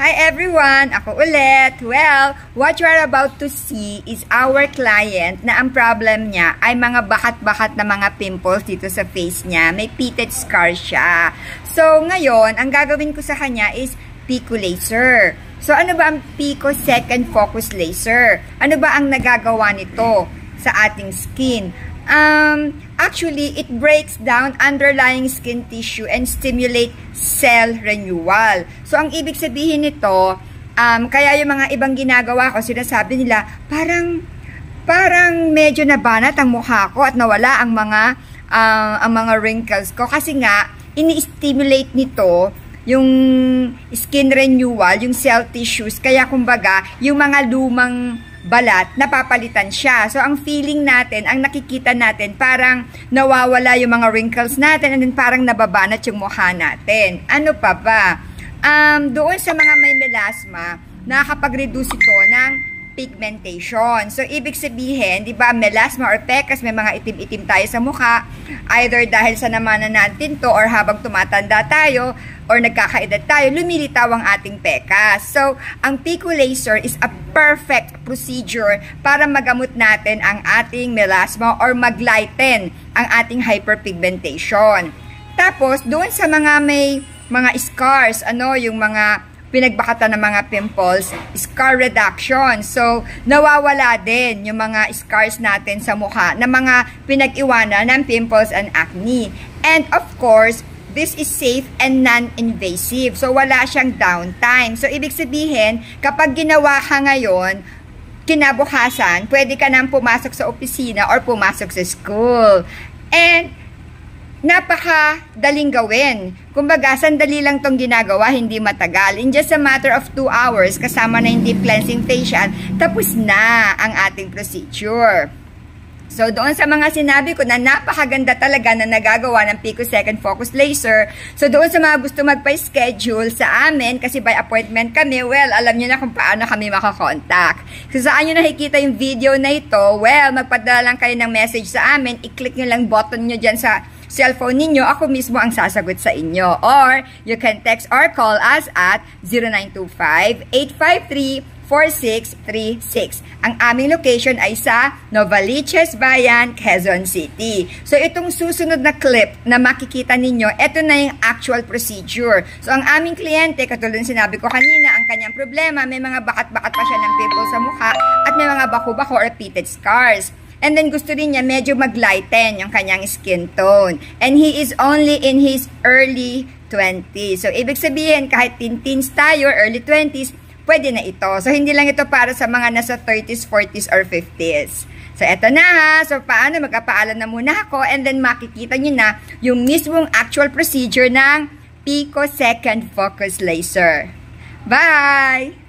Hi everyone! Ako ulit. Well, what you are about to see is our client na ang problem niya ay mga bakat-bakat na mga pimples dito sa face niya. May pitted scar siya. So, ngayon, ang gagawin ko sa kanya is Pico Laser. So, ano ba ang Pico Second Focus Laser? Ano ba ang nagagawa nito sa ating skin? Actually, it breaks down underlying skin tissue and stimulate cell renewal. So, ang ibig sabihin nito, kaya yung mga ibang ginagawa ko, sinasabi nila, parang medyo nabanat ang mukha ko at nawala ang mga wrinkles ko. Kasi nga, ini-stimulate nito yung skin renewal, yung cell tissues. Kaya kumbaga, yung mga lumang balat, napapalitan siya. So, ang feeling natin, ang nakikita natin, parang nawawala yung mga wrinkles natin and then parang nababanat yung mukha natin. Ano pa ba? Doon sa mga may melasma, nakakapag-reduce ito ng pigmentation. So, ibig sabihin, di ba, melasma or pecas, may mga itim-itim tayo sa mukha, either dahil sa namanan natin to or habang tumatanda tayo or nagkakaedad tayo, lumilitaw ang ating pecas. So, ang Pico Laser is a perfect procedure para magamot natin ang ating melasma or maglighten ang ating hyperpigmentation. Tapos, doon sa mga may mga scars, yung mga pinagbakatan ng mga pimples, scar reduction. So, nawawala din yung mga scars natin sa mukha na mga pinag-iwanan ng pimples and acne. And of course, this is safe and non-invasive. So, wala siyang downtime. So, ibig sabihin, kapag ginawa ka ngayon, kinabukasan, pwede ka nang pumasok sa opisina or pumasok sa school. And napakadaling gawin. Kumbaga, sandali lang tong ginagawa, hindi matagal. In just a matter of 2 hours, kasama na yung deep cleansing facial, tapos na ang ating procedure. So, doon sa mga sinabi ko na napakaganda talaga na nagagawa ng Pico Second Focus Laser. So, doon sa mga gusto magpa-schedule sa amin, kasi by appointment kami, well, alam nyo na kung paano kami makakontakt. So, saan nyo nakikita yung video na ito? Well, magpadala lang kayo ng message sa amin, i-click nyo lang button nyo dyan sa cellphone ninyo, ako mismo ang sasagot sa inyo. Or, you can text or call us at 0925-853-4636. Ang aming location ay sa Novaliches Bayan, Quezon City. So, itong susunod na clip na makikita ninyo, ito na yung actual procedure. So, ang aming kliyente, katulad ng sinabi ko kanina, ang kanyang problema, may mga bakat-bakat pa siya ng pimples sa mukha at may mga bako-bako or pitted scars. And then gusto rin niya medyo maglighten yung kanyang skin tone. And he is only in his early 20s. So, ibig sabihin, kahit teens tayo, early 20s, pwede na ito. So, hindi lang ito para sa mga nasa 30s, 40s, or 50s. So, eto na ha. So, paano? Magpapaalam na muna ako. And then, makikita nyo na yung mismong actual procedure ng Pico Second Focus Laser. Bye!